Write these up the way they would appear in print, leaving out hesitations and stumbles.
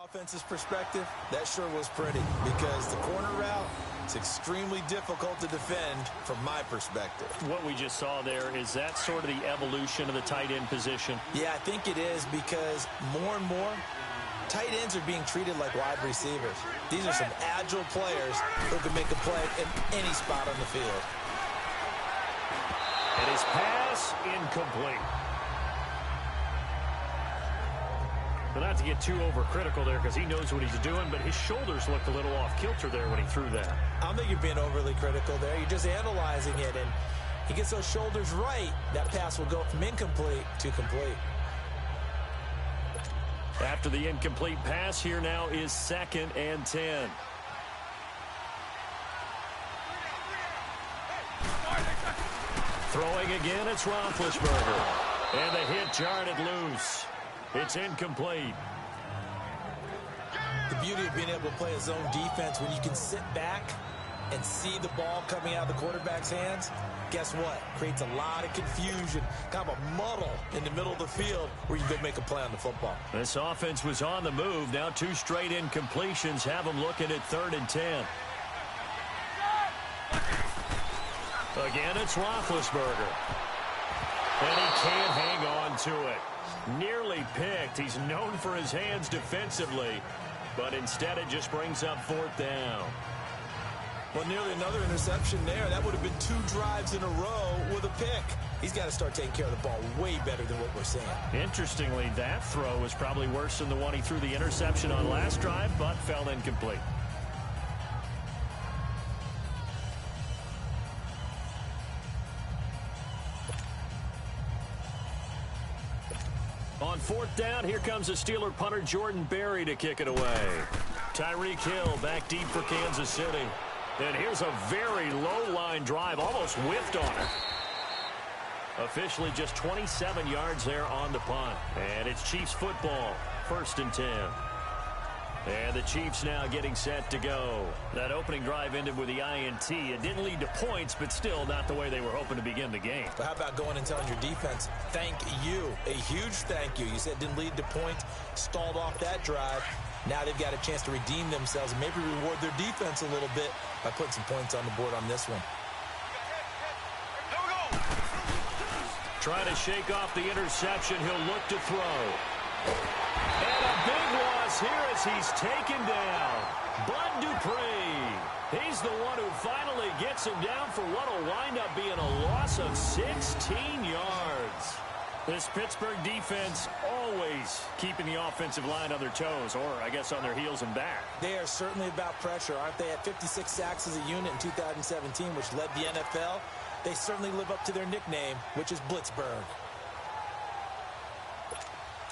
Offense's perspective, that sure was pretty because the corner route is extremely difficult to defend from my perspective. What we just saw there, is that sort of the evolution of the tight end position? Yeah, I think it is because more and more tight ends are being treated like wide receivers. These are some agile players who can make a play in any spot on the field. And his pass incomplete. But not to get too overcritical there because he knows what he's doing, but his shoulders looked a little off kilter there when he threw that. I don't think you're being overly critical there. You're just analyzing it, and he gets those shoulders right. That pass will go from incomplete to complete. After the incomplete pass, here now is 2nd and 10. Throwing again, it's Roethlisberger. And the hit jarred it loose. It's incomplete. The beauty of being able to play a zone defense when you can sit back and see the ball coming out of the quarterback's hands, guess what? Creates a lot of confusion, kind of a muddle in the middle of the field where you go make a play on the football. This offense was on the move. Now 2 straight incompletions have them looking at 3rd and 10. Again, it's Roethlisberger. And he can't hang on to it. Nearly picked. He's known for his hands defensively, but instead it just brings up 4th down. Well, nearly another interception there. That would have been 2 drives in a row with a pick. He's got to start taking care of the ball way better than what we're seeing. Interestingly, that throw was probably worse than the one he threw the interception on last drive, but fell incomplete. On 4th down, here comes the Steeler punter Jordan Berry to kick it away. Tyreek Hill back deep for Kansas City. And here's a very low-line drive, almost whiffed on it. Officially just 27 yards there on the punt. And it's Chiefs football, 1st and 10. And the Chiefs now getting set to go. That opening drive ended with the INT. It didn't lead to points, but still not the way they were hoping to begin the game. But how about going and telling your defense, thank you, a huge thank you. You said it didn't lead to points, stalled off that drive. Now they've got a chance to redeem themselves and maybe reward their defense a little bit by putting some points on the board on this one. Trying to shake off the interception. He'll look to throw. And a big loss here as he's taken down. Bud Dupree. He's the one who finally gets him down for what will wind up being a loss of 16 yards. This Pittsburgh defense always keeping the offensive line on their toes, or I guess on their heels and back. They are certainly about pressure, aren't they? At 56 sacks as a unit in 2017, which led the NFL. They certainly live up to their nickname, which is Blitzburg.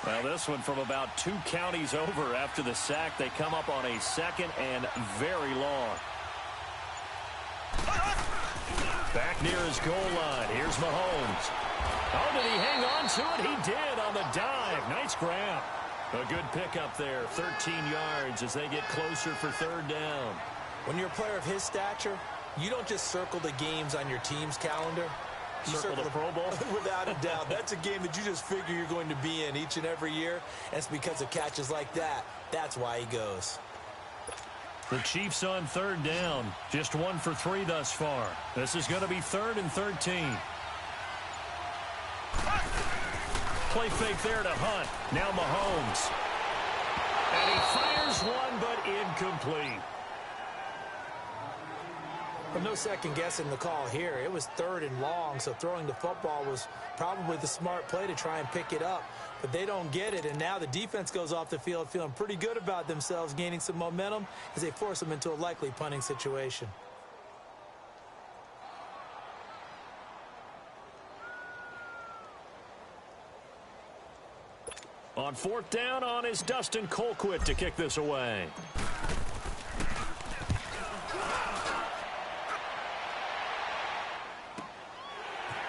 Well, this one from about 2 counties over after the sack. They come up on a 2nd and very long. Back near his goal line. Here's Mahomes. Oh, did he hang on to it? He did on the dive. Nice grab. A good pickup there. 13 yards as they get closer for 3rd down. When you're a player of his stature, you don't just circle the games on your team's calendar. You circle the Pro Bowl? Without a doubt. That's a game that you just figure you're going to be in each and every year. And it's because of catches like that. That's why he goes. The Chiefs on 3rd down. Just 1 for 3 thus far. This is going to be 3rd and 13. Play fake there to Hunt. Now Mahomes. And he fires one, but incomplete. Well, no second guessing the call here. It was 3rd and long, so throwing the football was probably the smart play to try and pick it up. But they don't get it, and now the defense goes off the field feeling pretty good about themselves, gaining some momentum as they force them into a likely punting situation. On 4th down, on is Dustin Colquitt to kick this away.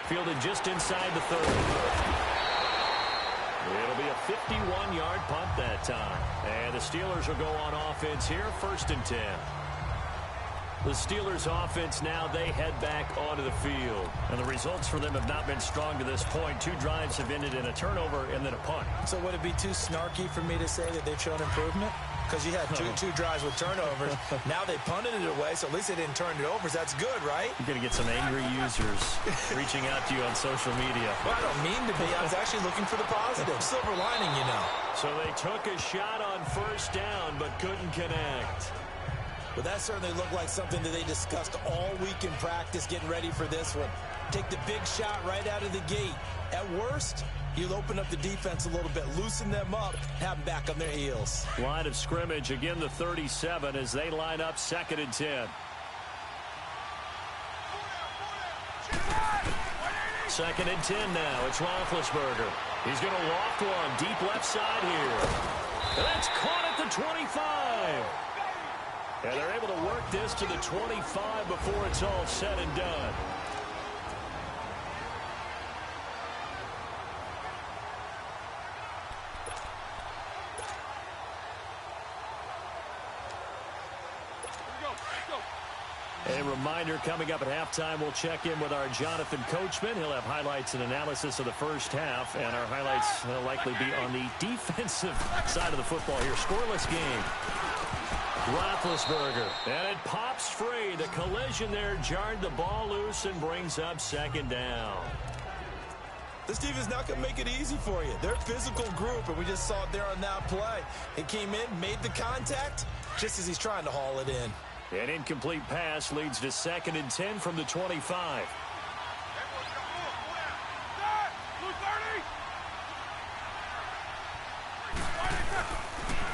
Fielded just inside the 30. It'll be a 51-yard punt that time. And the Steelers will go on offense here, 1st and 10. The Steelers offense now, they head back onto the field. And the results for them have not been strong to this point. 2 drives have ended in a turnover and then a punt. So would it be too snarky for me to say that they've shown improvement? because you had two drives with turnovers. Now they punted it away, so at least they didn't turn it over. So that's good, right? You're going to get some angry users reaching out to you on social media. Well, I don't mean to be. I was actually looking for the positive. Silver lining, you know. So they took a shot on first down, but couldn't connect. But that certainly looked like something that they discussed all week in practice, getting ready for this one. Take the big shot right out of the gate. At worst, you'll open up the defense a little bit, loosen them up, have them back on their heels. Line of scrimmage, again the 37 as they line up 2nd and 10. 2nd and 10 now. It's Roethlisberger. He's going to loft one deep left side here. And that's caught at the 25. And they're able to work this to the 25 before it's all said and done. A reminder, coming up at halftime, we'll check in with our Jonathan Coachman. He'll have highlights and analysis of the first half, and our highlights will likely be on the defensive side of the football here. Scoreless game. Roethlisberger, and it pops free. The collision there jarred the ball loose and brings up 2nd down. This team is not going to make it easy for you. They're a physical group, and we just saw it there on that play. He came in, made the contact, just as he's trying to haul it in. An incomplete pass leads to 2nd and 10 from the 25.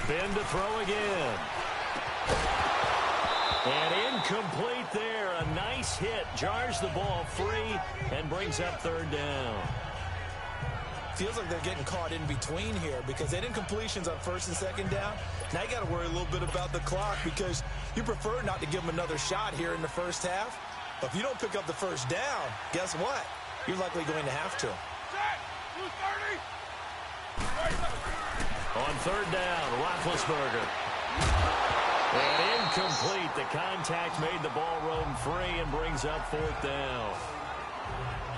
Ben to throw again. And incomplete there. A nice hit. Jars the ball free and brings up 3rd down. Feels like they're getting caught in between here because they didn't completions on 1st and 2nd down. Now you got to worry a little bit about the clock because you prefer not to give them another shot here in the first half. But if you don't pick up the 1st down, guess what? You're likely going to have to. On 3rd down, Roethlisberger. And incomplete. The contact made the ball roam free and brings up 4th down.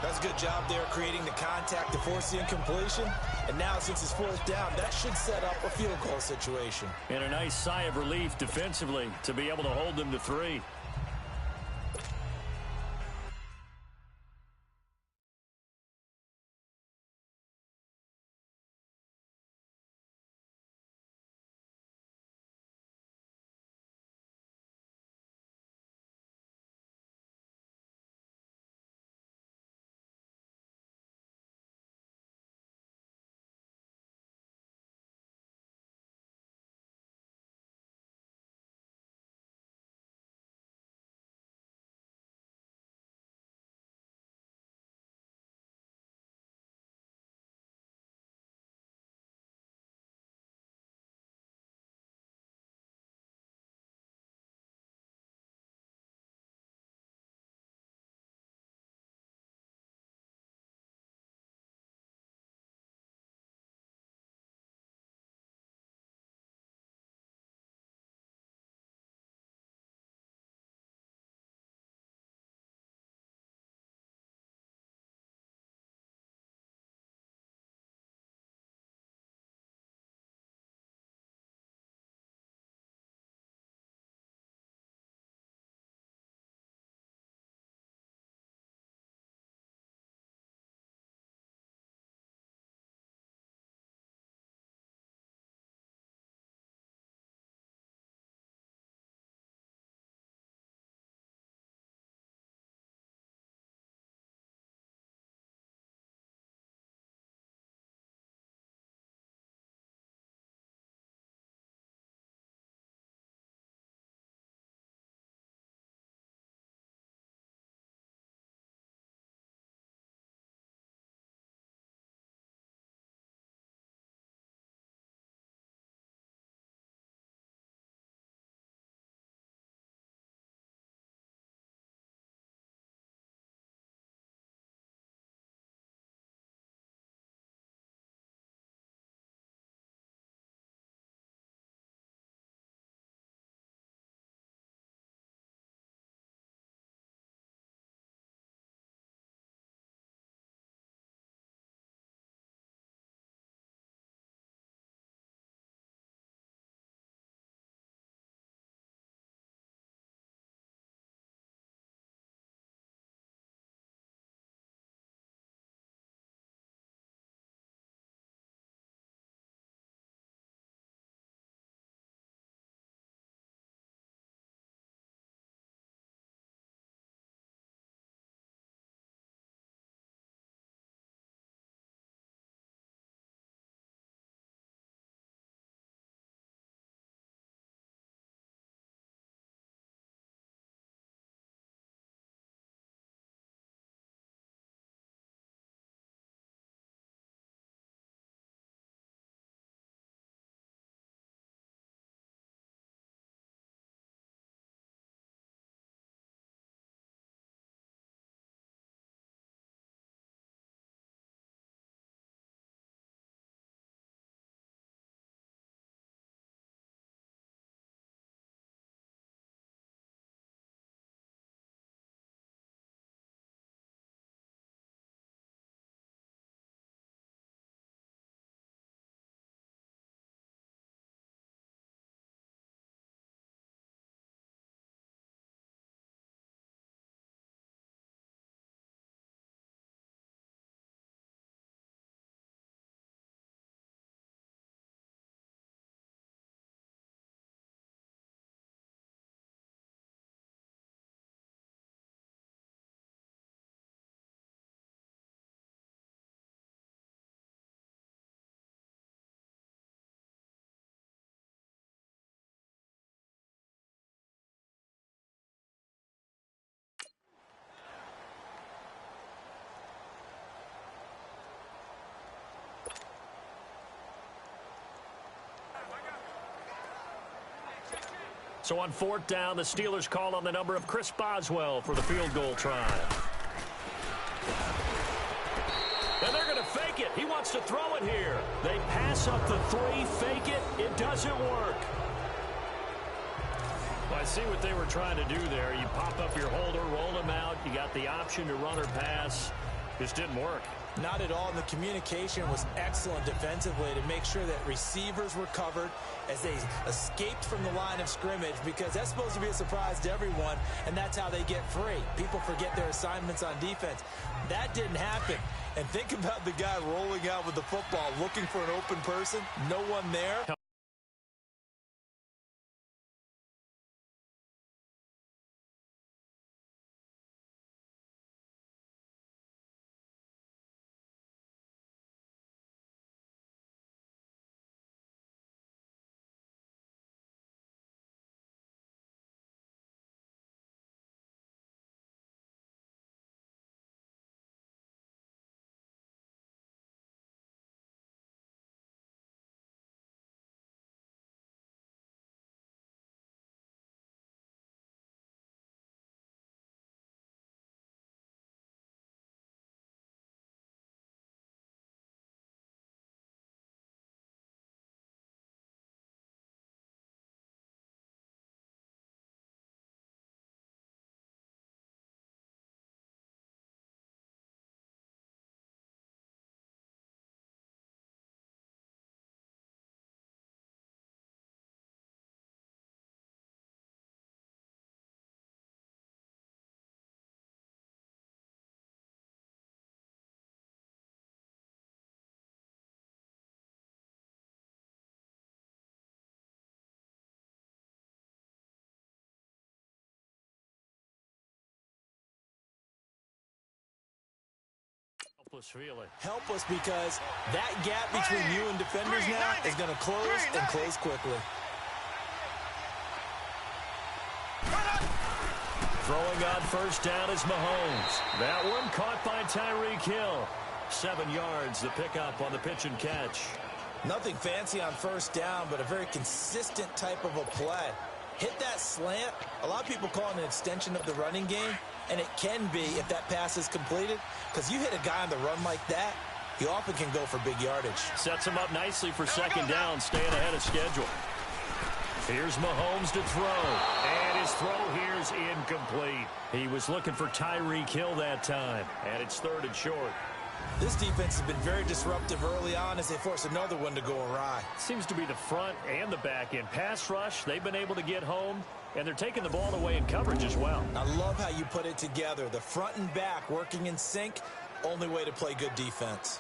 That's a good job there creating the contact to force the incompletion. And now since it's 4th down, that should set up a field goal situation. And a nice sigh of relief defensively to be able to hold them to 3. So on 4th down, the Steelers call on the number of Chris Boswell for the field goal try. And they're going to fake it. He wants to throw it here. They pass up the 3, fake it. It doesn't work. Well, I see what they were trying to do there. You pop up your holder, roll him out. You got the option to run or pass. Just didn't work. Not at all. And the communication was excellent defensively to make sure that receivers were covered as they escaped from the line of scrimmage, because that's supposed to be a surprise to everyone, and that's how they get free. People forget their assignments on defense. That didn't happen. And think about the guy rolling out with the football, looking for an open person, no one there. Helpless because that gap between you and defenders now is going to close and close quickly. Throwing on 1st down is Mahomes. That one caught by Tyreek Hill. 7 yards, the pickup on the pitch and catch. Nothing fancy on 1st down, but a very consistent type of a play. Hit that slant. A lot of people call it an extension of the running game, and it can be if that pass is completed, because you hit a guy on the run like that, he often can go for big yardage. Sets him up nicely for 2nd down, staying ahead of schedule. Here's Mahomes to throw, and his throw here is incomplete. He was looking for Tyreek Hill that time, and it's 3rd and short. This defense has been very disruptive early on as they force another one to go awry. Seems to be the front and the back end. Pass rush, they've been able to get home, and they're taking the ball away in coverage as well. I love how you put it together. The front and back working in sync, only way to play good defense.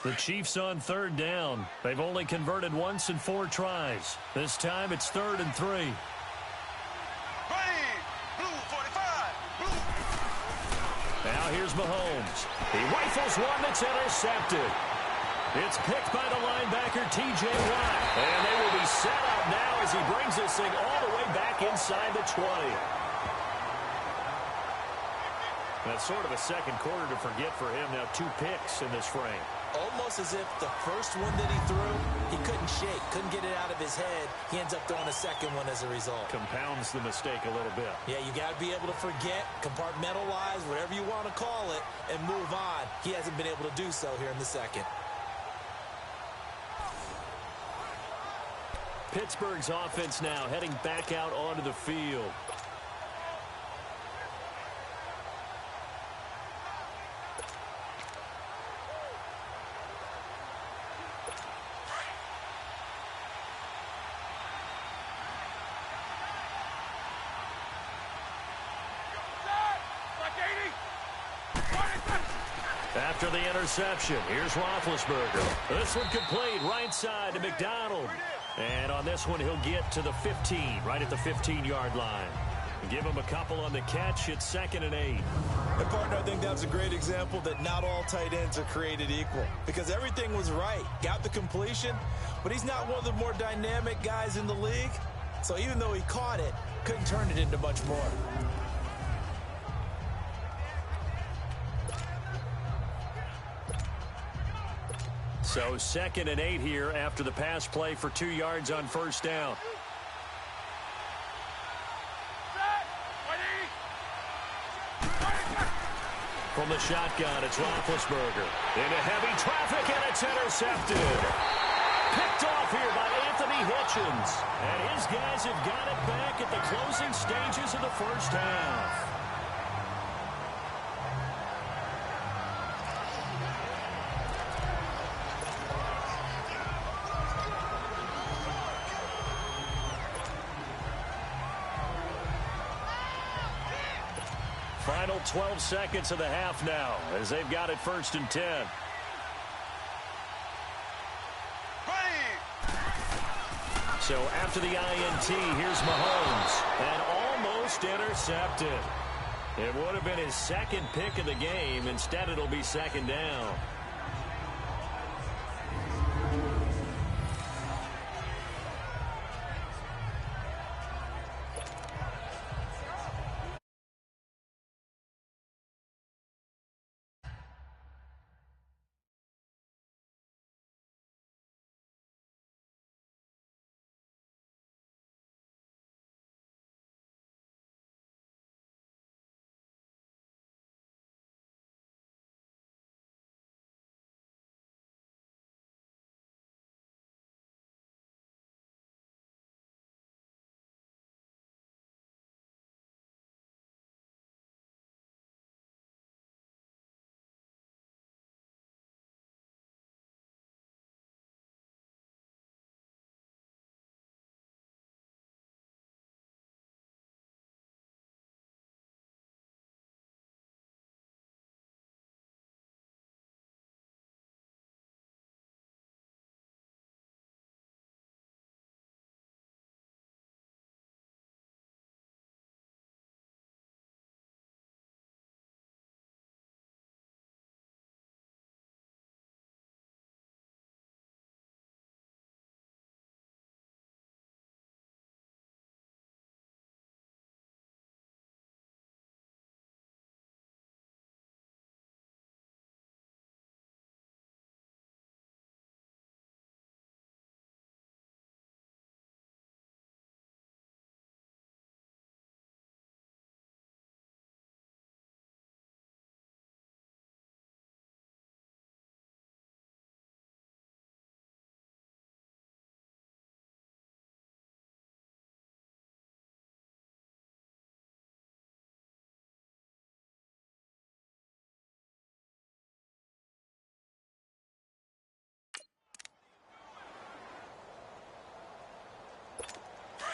The Chiefs on 3rd down. They've only converted once in 4 tries. This time it's 3rd and 3. Now here's Mahomes. He rifles one that's intercepted. It's picked by the linebacker, T.J. Watt. And they will be set up now as he brings this thing all the way back inside the 20. That's sort of a second quarter to forget for him. Now 2 picks in this frame. Almost as if the first one that he threw, he couldn't shake, couldn't get it out of his head. He ends up throwing a second one as a result. Compounds the mistake a little bit. Yeah, you got to be able to forget, compartmentalize, whatever you want to call it, and move on. He hasn't been able to do so here in the second. Pittsburgh's offense now heading back out onto the field. After the interception, here's Roethlisberger. This one complete right side to McDonald. And on this one, he'll get to the 15, right at the 15-yard line. Give him a couple on the catch. It's 2nd and 8. And, partner, I think that was a great example that not all tight ends are created equal, because everything was right. Got the completion, but he's not one of the more dynamic guys in the league. So even though he caught it, couldn't turn it into much more. So 2nd and 8 here after the pass play for 2 yards on first down. From the shotgun, it's Roethlisberger. Into heavy traffic, and it's intercepted. Picked off here by Anthony Hitchens. And his guys have got it back at the closing stages of the first half. Final 12 seconds of the half now as they've got it 1st and 10. So after the INT, here's Mahomes. And almost intercepted. It would have been his 2nd pick of the game. Instead, it'll be 2nd down.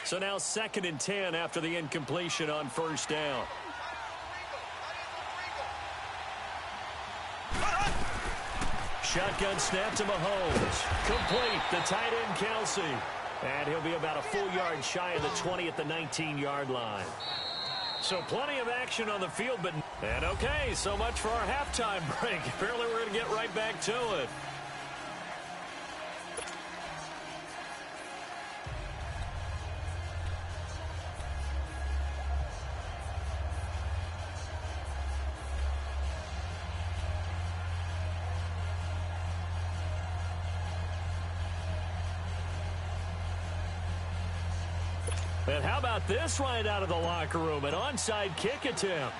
So now 2nd and 10 after the incompletion on first down. Shotgun snap to Mahomes. Complete. The tight end, Kelsey. And he'll be about a full yard shy of the 20 at the 19-yard line. So plenty of action on the field, but... And okay, so much for our halftime break. Apparently we're going to get right back to it. And how about this right out of the locker room? An onside kick attempt.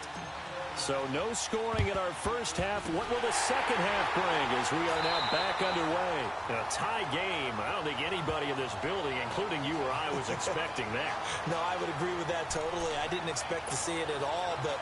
So no scoring in our first half. What will the second half bring as we are now back underway? In a tie game, I don't think anybody in this building, including you or I, was expecting that. No, I would agree with that totally. I didn't expect to see it at all, but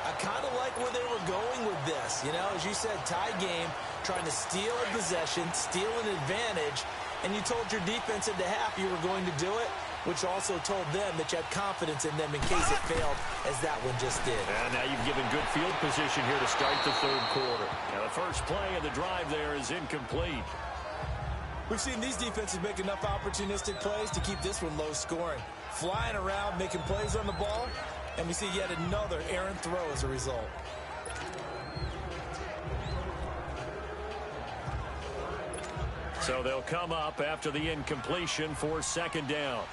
I kind of like where they were going with this. You know, as you said, tie game, trying to steal a possession, steal an advantage, and you told your defense at the half you were going to do it, which also told them that you had confidence in them in case it failed, as that one just did. And now you've given good field position here to start the third quarter. Now the first play of the drive there is incomplete. We've seen these defenses make enough opportunistic plays to keep this one low scoring. Flying around, making plays on the ball, and we see yet another errant throw as a result. So they'll come up after the incompletion for second down.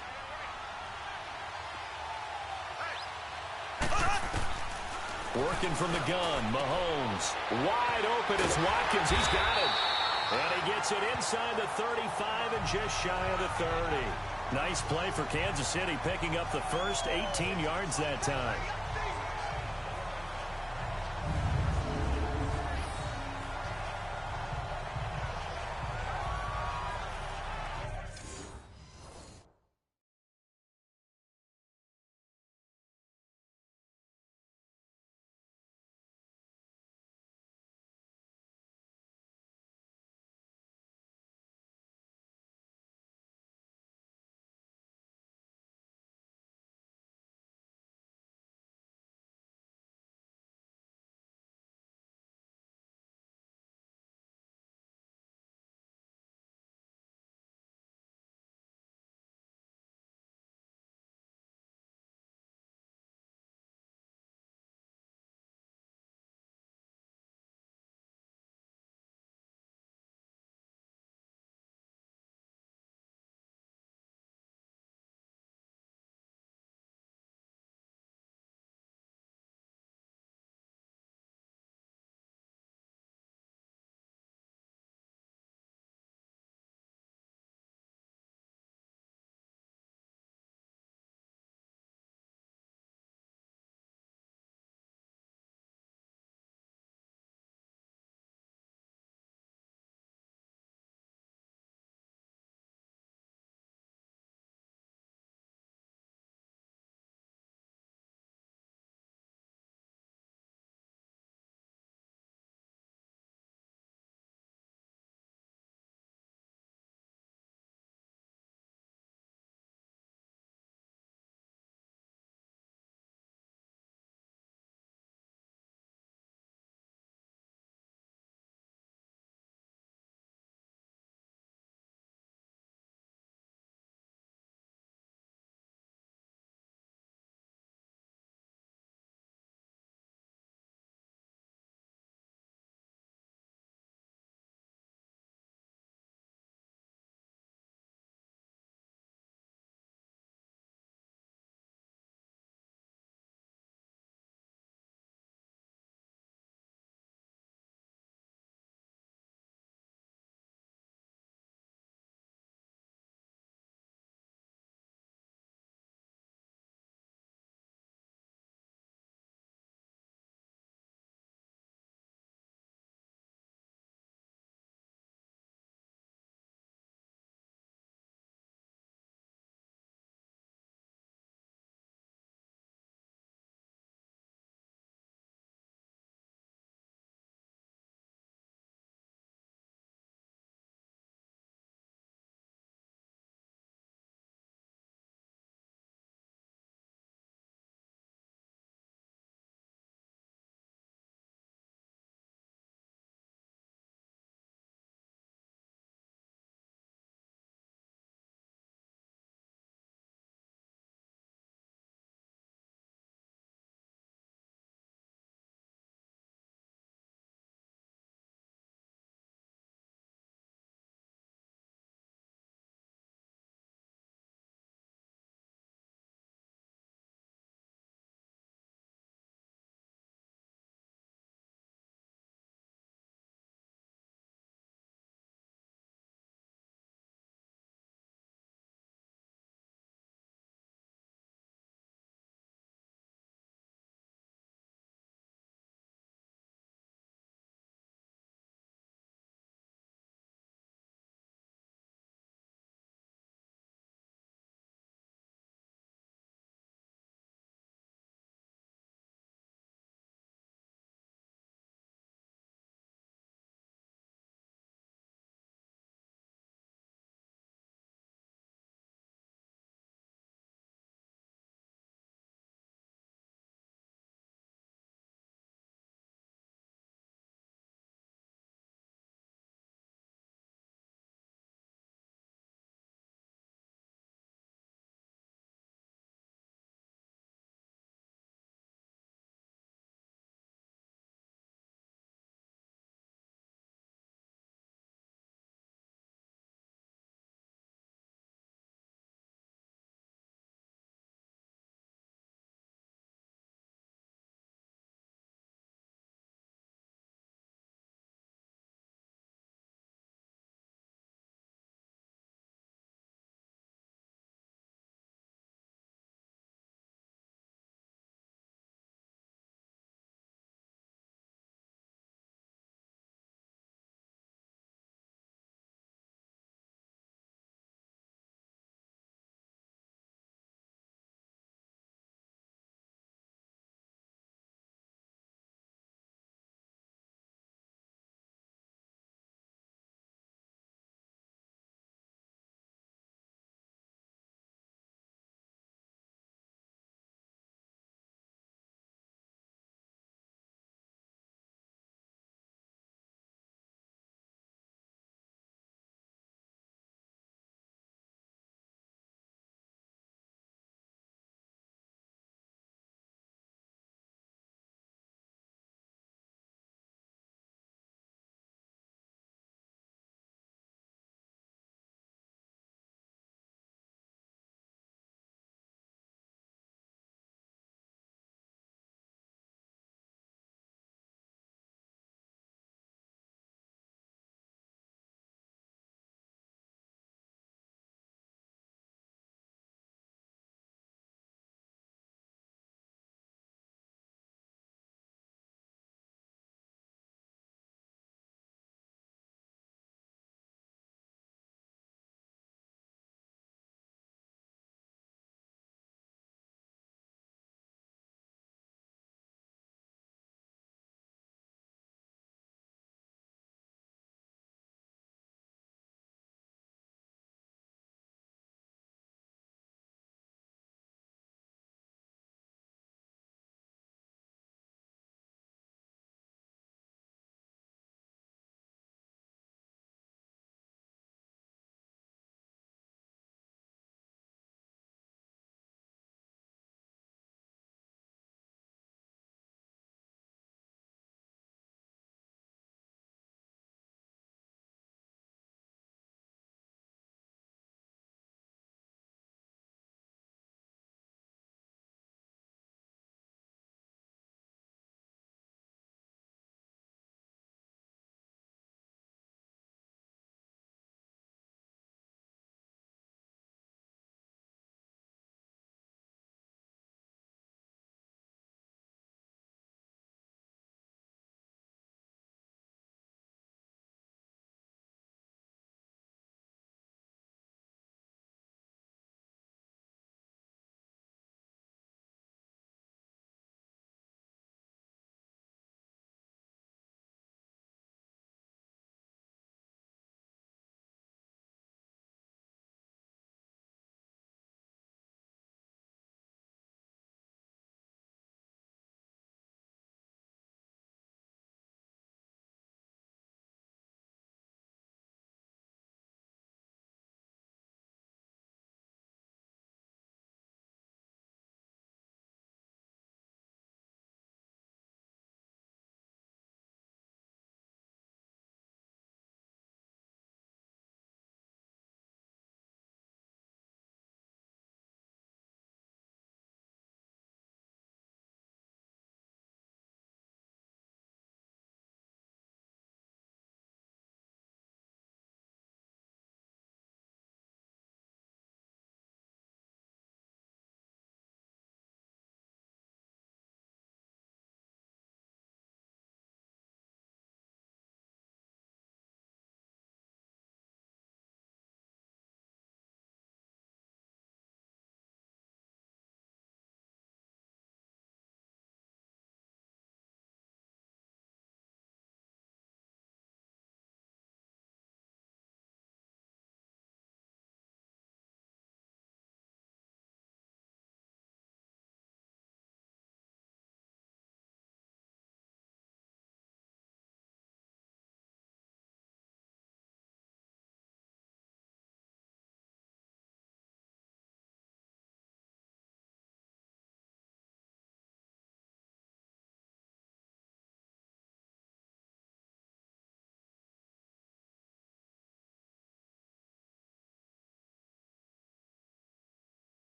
Working from the gun, Mahomes. Wide open is Watkins. He's got it. And he gets it inside the 35 and just shy of the 30. Nice play for Kansas City, picking up the first 18 yards that time.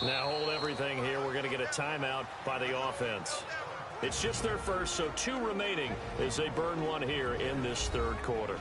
Now hold everything here. We're going to get a timeout by the offense. It's just their first, so 2 remaining as they burn one here in this third quarter.